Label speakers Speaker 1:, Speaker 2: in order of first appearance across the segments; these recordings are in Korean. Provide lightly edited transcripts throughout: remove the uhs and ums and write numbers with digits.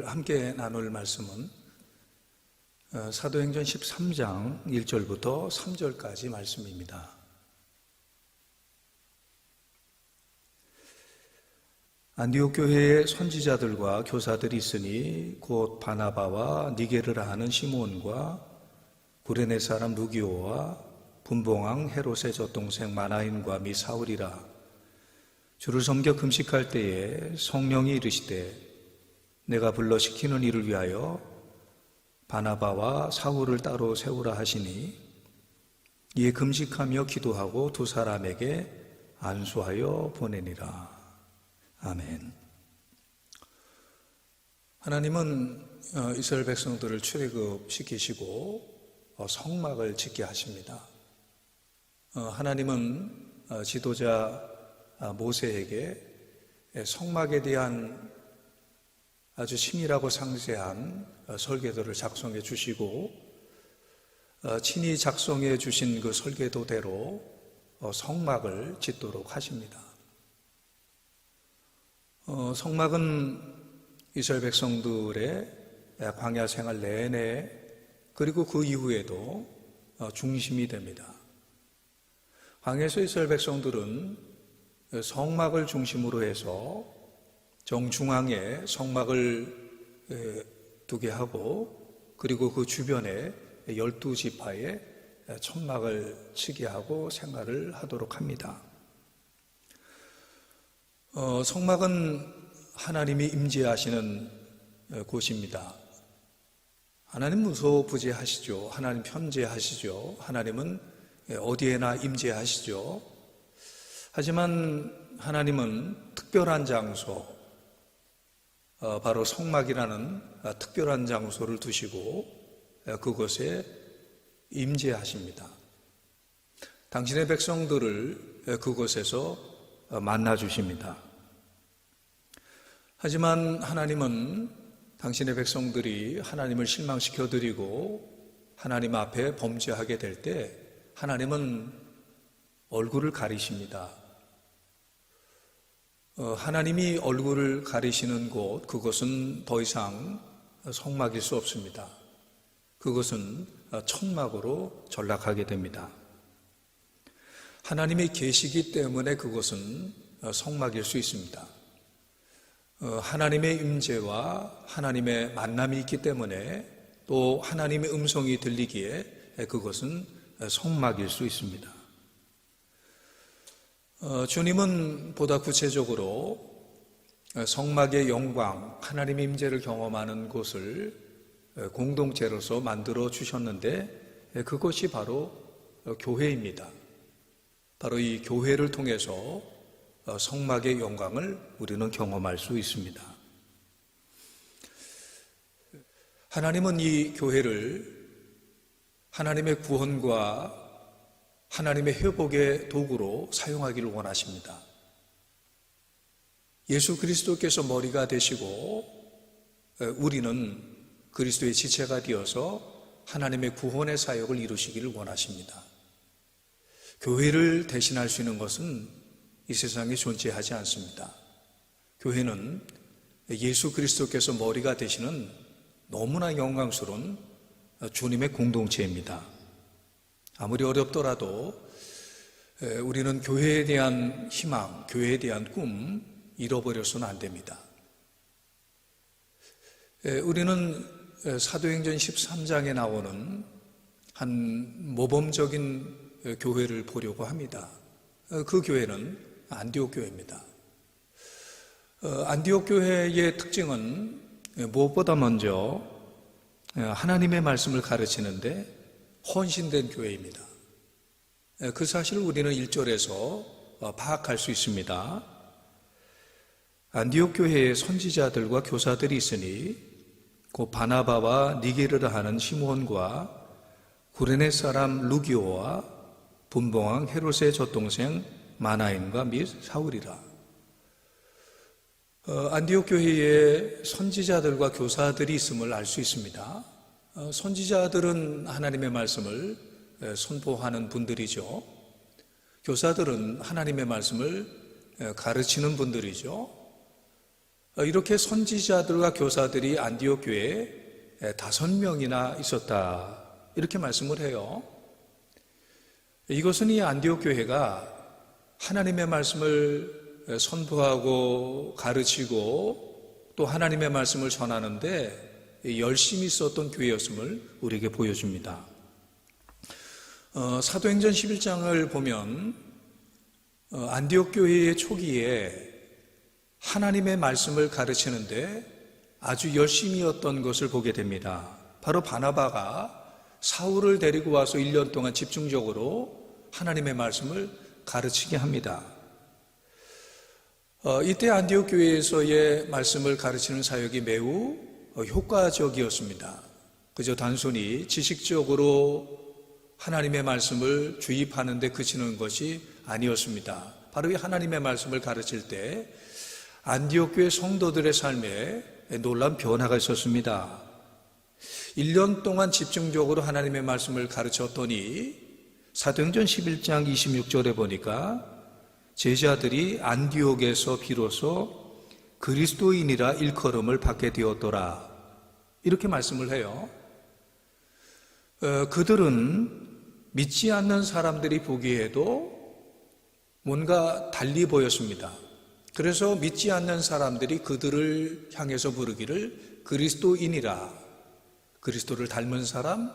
Speaker 1: 오늘 함께 나눌 말씀은 사도행전 13장 1절부터 3절까지 말씀입니다. 안디옥 교회에 선지자들과 교사들이 있으니 곧 바나바와 니게르라 하는 시몬과 구레네 사람 루기오와 분봉왕 헤롯의 젖동생 마나인과 미 사울이라. 주를 섬겨 금식할 때에 성령이 이르시되 내가 불러 시키는 이를 위하여 바나바와 사울을 따로 세우라 하시니 이에 금식하며 기도하고 두 사람에게 안수하여 보내니라. 아멘. 하나님은 이스라엘 백성들을 출애굽시키시고 성막을 짓게 하십니다. 하나님은 지도자 모세에게 성막에 대한 아주 치밀하고 상세한 설계도를 작성해 주시고 친히 작성해 주신 그 설계도대로 성막을 짓도록 하십니다. 성막은 이스라엘 백성들의 광야 생활 내내 그리고 그 이후에도 중심이 됩니다. 광야에서 이스라엘 백성들은 성막을 중심으로 해서 정중앙에 성막을 두게 하고 그리고 그 주변에 12지파에 천막을 치게 하고 생활을 하도록 합니다. 성막은 하나님이 임재하시는 곳입니다. 하나님 무소부재하시죠. 하나님 편재하시죠. 하나님은 어디에나 임재하시죠. 하지만 하나님은 특별한 장소, 바로 성막이라는 특별한 장소를 두시고 그곳에 임재하십니다. 당신의 백성들을 그곳에서 만나 주십니다. 하지만 하나님은 당신의 백성들이 하나님을 실망시켜 드리고 하나님 앞에 범죄하게 될 때 하나님은 얼굴을 가리십니다. 하나님이 얼굴을 가리시는 곳, 그것은 더 이상 성막일 수 없습니다. 그것은 천막으로 전락하게 됩니다. 하나님이 계시기 때문에 그것은 성막일 수 있습니다. 하나님의 임재와 하나님의 만남이 있기 때문에 또 하나님의 음성이 들리기에 그것은 성막일 수 있습니다. 주님은 보다 구체적으로 성막의 영광, 하나님의 임재를 경험하는 곳을 공동체로서 만들어 주셨는데 그것이 바로 교회입니다. 바로 이 교회를 통해서 성막의 영광을 우리는 경험할 수 있습니다. 하나님은 이 교회를 하나님의 구원과 하나님의 회복의 도구로 사용하기를 원하십니다. 예수 그리스도께서 머리가 되시고 우리는 그리스도의 지체가 되어서 하나님의 구원의 사역을 이루시기를 원하십니다. 교회를 대신할 수 있는 것은 이 세상에 존재하지 않습니다. 교회는 예수 그리스도께서 머리가 되시는 너무나 영광스러운 주님의 공동체입니다. 아무리 어렵더라도 우리는 교회에 대한 희망, 교회에 대한 꿈 잃어버려서는 안 됩니다. 우리는 사도행전 13장에 나오는 한 모범적인 교회를 보려고 합니다. 그 교회는 안디옥 교회입니다. 안디옥 교회의 특징은 무엇보다 먼저 하나님의 말씀을 가르치는데 헌신된 교회입니다. 그 사실을 우리는 1절에서 파악할 수 있습니다. 안디옥 교회에 선지자들과 교사들이 있으니 곧 바나바와 니게르라 하는 시몬과 구레네 사람 루기오와 분봉왕 헤롯의 젖동생 마나인과 및 사울이라. 안디옥 교회에 선지자들과 교사들이 있음을 알 수 있습니다. 선지자들은 하나님의 말씀을 선포하는 분들이죠. 교사들은 하나님의 말씀을 가르치는 분들이죠. 이렇게 선지자들과 교사들이 안디옥 교회에 5명이나 있었다, 이렇게 말씀을 해요. 이것은 이 안디옥 교회가 하나님의 말씀을 선포하고 가르치고 또 하나님의 말씀을 전하는데 열심히 썼던 교회였음을 우리에게 보여줍니다. 사도행전 11장을 보면 안디옥 교회의 초기에 하나님의 말씀을 가르치는데 아주 열심히였던 것을 보게 됩니다. 바로 바나바가 사울을 데리고 와서 1년 동안 집중적으로 하나님의 말씀을 가르치게 합니다. 이때 안디옥 교회에서의 말씀을 가르치는 사역이 매우 효과적이었습니다. 그저 단순히 지식적으로 하나님의 말씀을 주입하는 데 그치는 것이 아니었습니다. 바로 이 하나님의 말씀을 가르칠 때 안디옥 교회 성도들의 삶에 놀라운 변화가 있었습니다. 1년 동안 집중적으로 하나님의 말씀을 가르쳤더니 사도행전 11장 26절에 보니까 제자들이 안디옥에서 비로소 그리스도인이라 일컬음을 받게 되었더라, 이렇게 말씀을 해요. 그들은 믿지 않는 사람들이 보기에도 뭔가 달리 보였습니다. 그래서 믿지 않는 사람들이 그들을 향해서 부르기를 그리스도인이라, 그리스도를 닮은 사람,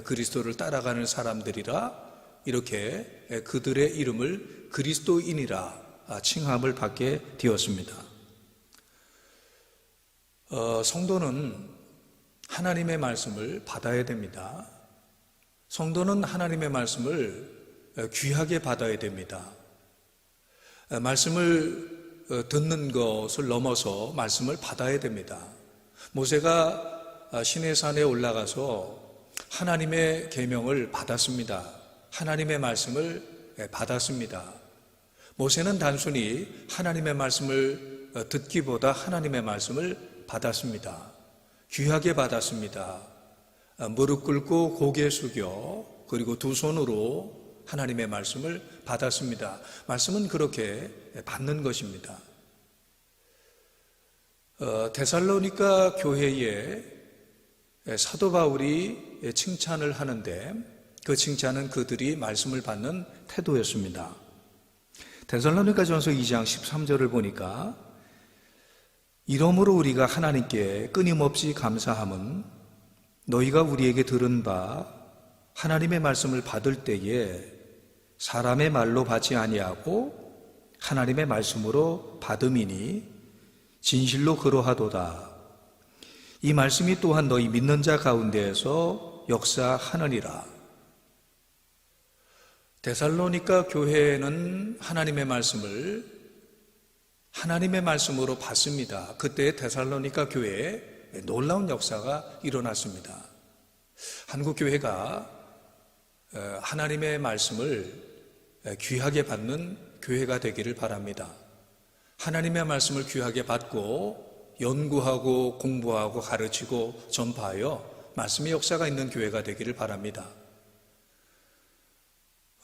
Speaker 1: 그리스도를 따라가는 사람들이라, 이렇게 그들의 이름을 그리스도인이라 칭함을 받게 되었습니다. 성도는 하나님의 말씀을 받아야 됩니다. 성도는 하나님의 말씀을 귀하게 받아야 됩니다. 말씀을 듣는 것을 넘어서 말씀을 받아야 됩니다. 모세가 시내산에 올라가서 하나님의 계명을 받았습니다. 하나님의 말씀을 받았습니다. 모세는 단순히 하나님의 말씀을 듣기보다 하나님의 말씀을 받았습니다. 귀하게 받았습니다. 무릎 꿇고 고개 숙여 그리고 두 손으로 하나님의 말씀을 받았습니다. 말씀은 그렇게 받는 것입니다. 데살로니가 교회에 사도 바울이 칭찬을 하는데 그 칭찬은 그들이 말씀을 받는 태도였습니다. 데살로니가전서 2장 13절을 보니까 이러므로 우리가 하나님께 끊임없이 감사함은 너희가 우리에게 들은 바 하나님의 말씀을 받을 때에 사람의 말로 받지 아니하고 하나님의 말씀으로 받음이니 진실로 그러하도다. 이 말씀이 또한 너희 믿는 자 가운데에서 역사하느니라. 데살로니가 교회는 하나님의 말씀을 하나님의 말씀으로 받습니다. 그때 데살로니가 교회에 놀라운 역사가 일어났습니다. 한국 교회가 하나님의 말씀을 귀하게 받는 교회가 되기를 바랍니다. 하나님의 말씀을 귀하게 받고 연구하고 공부하고 가르치고 전파하여 말씀의 역사가 있는 교회가 되기를 바랍니다.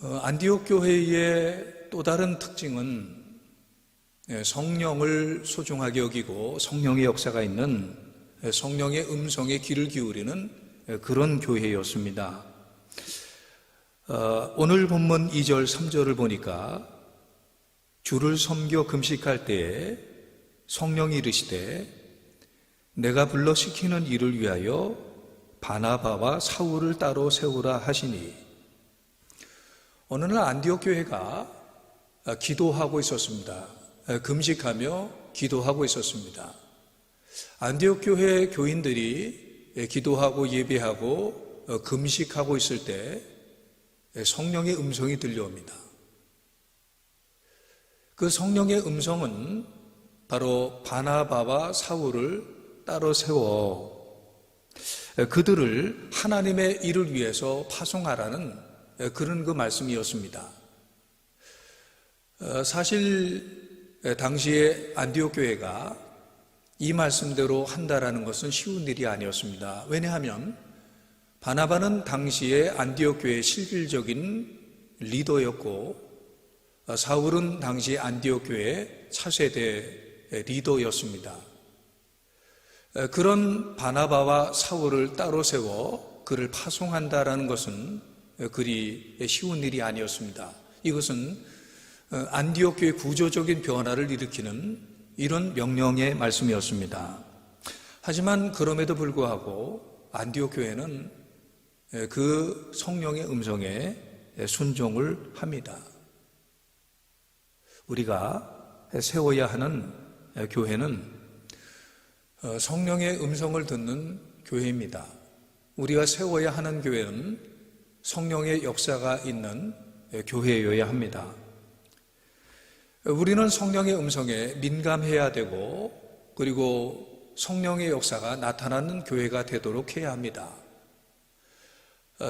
Speaker 1: 안디옥 교회의 또 다른 특징은 성령을 소중하게 여기고 성령의 역사가 있는 성령의 음성에 귀를 기울이는 그런 교회였습니다. 오늘 본문 2절 3절을 보니까 주를 섬겨 금식할 때에 성령이 이르시되 내가 불러 시키는 일을 위하여 바나바와 사울을 따로 세우라 하시니, 어느 날 안디옥 교회가 기도하고 있었습니다. 금식하며 기도하고 있었습니다. 안디옥 교회 교인들이 기도하고 예배하고 금식하고 있을 때 성령의 음성이 들려옵니다. 그 성령의 음성은 바로 바나바와 사울을 따로 세워 그들을 하나님의 일을 위해서 파송하라는 그런 그 말씀이었습니다. 사실 당시에 안디옥 교회가 이 말씀대로 한다라는 것은 쉬운 일이 아니었습니다. 왜냐하면 바나바는 당시에 안디옥 교회의 실질적인 리더였고 사울은 당시 안디옥 교회의 차세대 리더였습니다. 그런 바나바와 사울을 따로 세워 그를 파송한다라는 것은 그리 쉬운 일이 아니었습니다. 이것은 안디옥 교회 구조적인 변화를 일으키는 이런 명령의 말씀이었습니다. 하지만 그럼에도 불구하고 안디옥 교회는 그 성령의 음성에 순종을 합니다. 우리가 세워야 하는 교회는 성령의 음성을 듣는 교회입니다. 우리가 세워야 하는 교회는 성령의 역사가 있는 교회여야 합니다. 우리는 성령의 음성에 민감해야 되고, 그리고 성령의 역사가 나타나는 교회가 되도록 해야 합니다.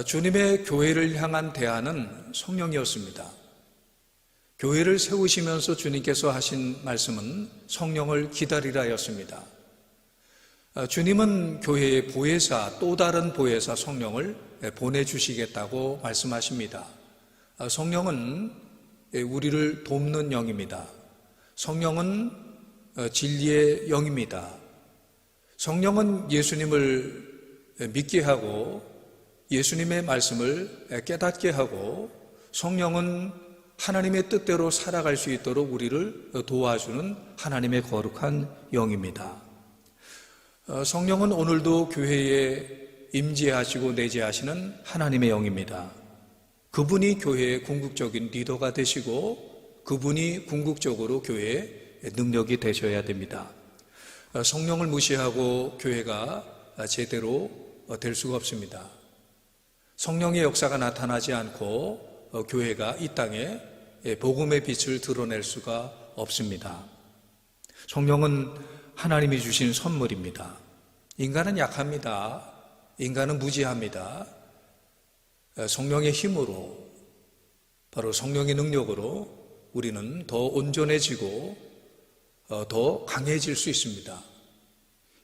Speaker 1: 주님의 교회를 향한 대안은 성령이었습니다. 교회를 세우시면서 주님께서 하신 말씀은 성령을 기다리라였습니다. 주님은 교회의 보혜사, 또 다른 보혜사 성령을 보내주시겠다고 말씀하십니다. 성령은 우리를 돕는 영입니다. 성령은 진리의 영입니다. 성령은 예수님을 믿게 하고 예수님의 말씀을 깨닫게 하고, 성령은 하나님의 뜻대로 살아갈 수 있도록 우리를 도와주는 하나님의 거룩한 영입니다. 성령은 오늘도 교회에 임재하시고 내재하시는 하나님의 영입니다. 그분이 교회의 궁극적인 리더가 되시고 그분이 궁극적으로 교회의 능력이 되셔야 됩니다. 성령을 무시하고 교회가 제대로 될 수가 없습니다. 성령의 역사가 나타나지 않고 교회가 이 땅에 복음의 빛을 드러낼 수가 없습니다. 성령은 하나님이 주신 선물입니다. 인간은 약합니다. 인간은 무지합니다. 성령의 힘으로, 바로 성령의 능력으로 우리는 더 온전해지고 더 강해질 수 있습니다.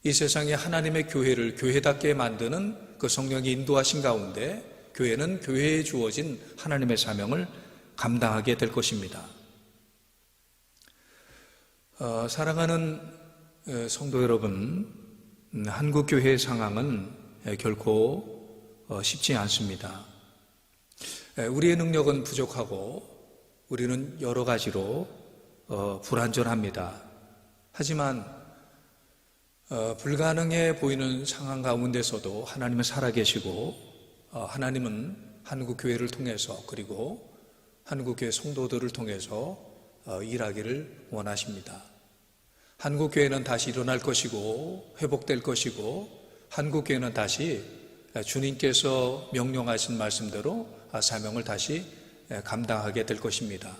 Speaker 1: 이 세상에 하나님의 교회를 교회답게 만드는 그 성령의 인도하신 가운데 교회는 교회에 주어진 하나님의 사명을 감당하게 될 것입니다. 사랑하는 성도 여러분, 한국 교회의 상황은 결코 쉽지 않습니다. 우리의 능력은 부족하고 우리는 여러 가지로 불완전합니다. 하지만 불가능해 보이는 상황 가운데서도 하나님은 살아계시고 하나님은 한국교회를 통해서, 그리고 한국교회 성도들을 통해서 일하기를 원하십니다. 한국교회는 다시 일어날 것이고 회복될 것이고, 한국교회는 다시 주님께서 명령하신 말씀대로 사명을 다시 감당하게 될 것입니다.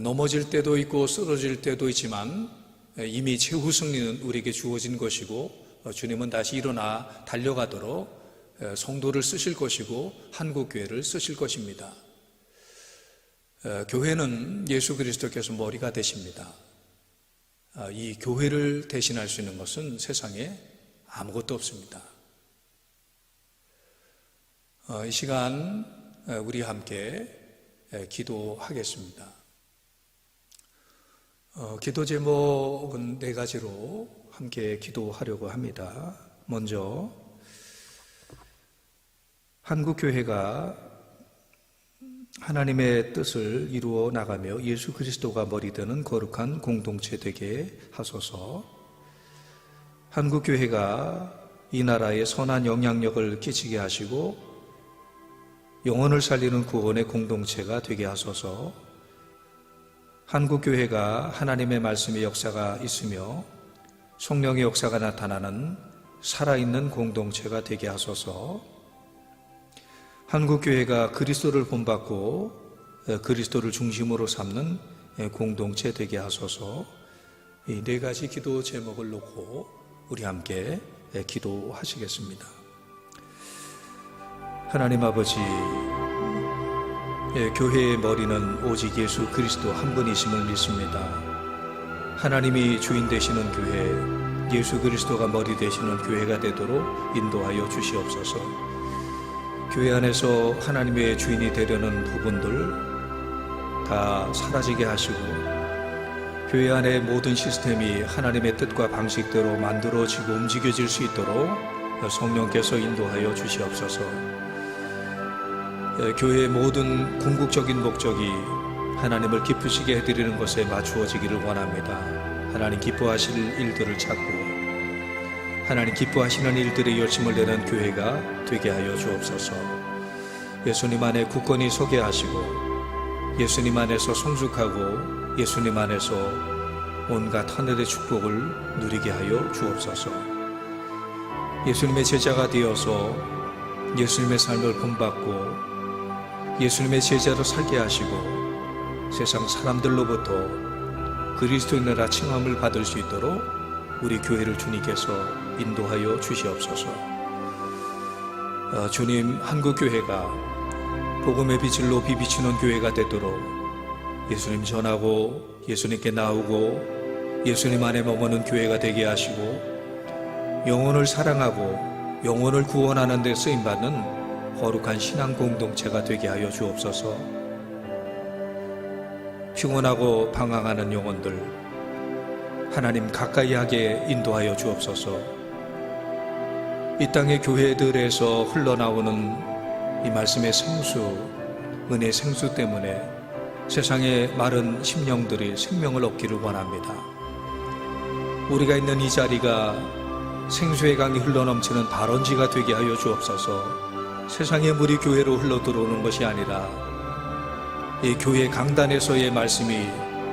Speaker 1: 넘어질 때도 있고 쓰러질 때도 있지만 이미 최후 승리는 우리에게 주어진 것이고, 주님은 다시 일어나 달려가도록 성도를 쓰실 것이고 한국교회를 쓰실 것입니다. 교회는 예수 그리스도께서 머리가 되십니다. 이 교회를 대신할 수 있는 것은 세상에 아무것도 없습니다. 이 시간 우리 함께 기도하겠습니다. 기도 제목은 4가지로 함께 기도하려고 합니다. 먼저 한국교회가 하나님의 뜻을 이루어 나가며 예수 그리스도가 머리 되는 거룩한 공동체 되게 하소서. 한국교회가 이 나라에 선한 영향력을 끼치게 하시고 영혼을 살리는 구원의 공동체가 되게 하소서. 한국교회가 하나님의 말씀의 역사가 있으며 성령의 역사가 나타나는 살아있는 공동체가 되게 하소서. 한국교회가 그리스도를 본받고 그리스도를 중심으로 삼는 공동체 되게 하소서. 이 4가지 기도 제목을 놓고 우리 함께 기도하시겠습니다. 하나님 아버지, 교회의 머리는 오직 예수 그리스도 한 분이심을 믿습니다. 하나님이 주인 되시는 교회, 예수 그리스도가 머리 되시는 교회가 되도록 인도하여 주시옵소서. 교회 안에서 하나님의 주인이 되려는 부분들 다 사라지게 하시고 교회 안의 모든 시스템이 하나님의 뜻과 방식대로 만들어지고 움직여질 수 있도록 성령께서 인도하여 주시옵소서. 교회의 모든 궁극적인 목적이 하나님을 기쁘시게 해드리는 것에 맞추어지기를 원합니다. 하나님 기뻐하실 일들을 찾고 하나님 기뻐하시는 일들에 열심을 내는 교회가 되게 하여 주옵소서. 예수님 안에 굳건히 서게 하시고 예수님 안에서 성숙하고 예수님 안에서 온갖 하늘의 축복을 누리게 하여 주옵소서. 예수님의 제자가 되어서 예수님의 삶을 본받고 예수님의 제자로 살게 하시고 세상 사람들로부터 그리스도인이라 칭함을 받을 수 있도록 우리 교회를 주님께서 인도하여 주시옵소서. 주님, 한국교회가 복음의 빛을 높이 비추는 교회가 되도록 예수님 전하고 예수님께 나오고 예수님 안에 머무는 교회가 되게 하시고 영혼을 사랑하고 영혼을 구원하는 데 쓰임받는 거룩한 신앙 공동체가 되게 하여 주옵소서. 피곤하고 방황하는 영혼들 하나님 가까이 하게 인도하여 주옵소서. 이 땅의 교회들에서 흘러나오는 이 말씀의 생수, 은혜의 생수 때문에 세상의 마른 심령들이 생명을 얻기를 원합니다. 우리가 있는 이 자리가 생수의 강이 흘러넘치는 발원지가 되게 하여 주옵소서. 세상의 물이 교회로 흘러들어오는 것이 아니라 이 교회 강단에서의 말씀이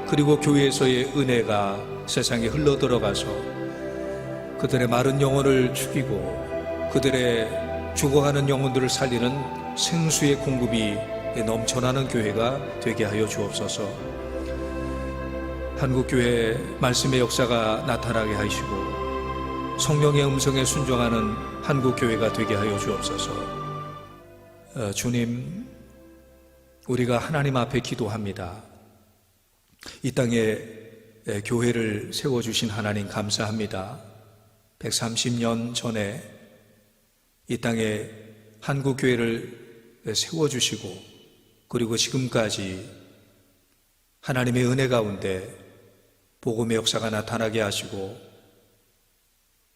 Speaker 1: 그리고 교회에서의 은혜가 세상에 흘러들어가서 그들의 마른 영혼을 죽이고 그들의 죽어가는 영혼들을 살리는 생수의 공급이 넘쳐나는 교회가 되게 하여 주옵소서. 한국교회 말씀의 역사가 나타나게 하시고 성령의 음성에 순종하는 한국교회가 되게 하여 주옵소서. 주님, 우리가 하나님 앞에 기도합니다. 이 땅에 교회를 세워주신 하나님 감사합니다. 130년 전에 이 땅에 한국교회를 세워주시고 그리고 지금까지 하나님의 은혜 가운데 복음의 역사가 나타나게 하시고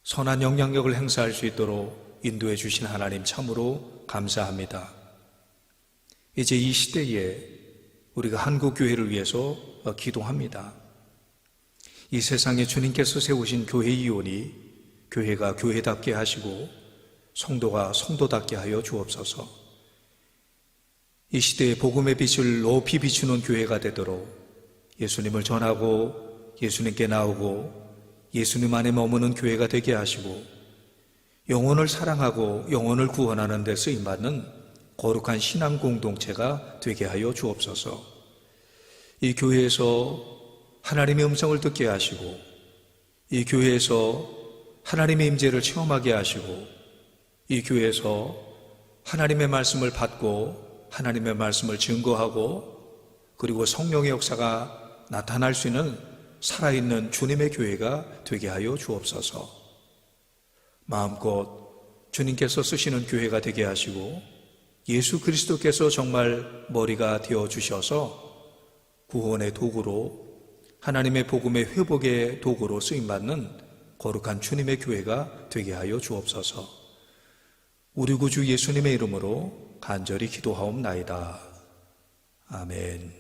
Speaker 1: 선한 영향력을 행사할 수 있도록 인도해 주신 하나님 참으로 감사합니다. 이제 이 시대에 우리가 한국교회를 위해서 기도합니다. 이 세상에 주님께서 세우신 교회 이혼이 교회가 교회답게 하시고 성도가 성도답게 하여 주옵소서. 이 시대에 복음의 빛을 높이 비추는 교회가 되도록 예수님을 전하고 예수님께 나오고 예수님 안에 머무는 교회가 되게 하시고 영혼을 사랑하고 영혼을 구원하는 데 쓰임받는 거룩한 신앙 공동체가 되게 하여 주옵소서. 이 교회에서 하나님의 음성을 듣게 하시고 이 교회에서 하나님의 임재를 체험하게 하시고 이 교회에서 하나님의 말씀을 받고 하나님의 말씀을 증거하고 그리고 성령의 역사가 나타날 수 있는 살아있는 주님의 교회가 되게 하여 주옵소서. 마음껏 주님께서 쓰시는 교회가 되게 하시고 예수 그리스도께서 정말 머리가 되어 주셔서 구원의 도구로 하나님의 복음의 회복의 도구로 쓰임받는 거룩한 주님의 교회가 되게 하여 주옵소서. 우리 구주 예수님의 이름으로 간절히 기도하옵나이다. 아멘.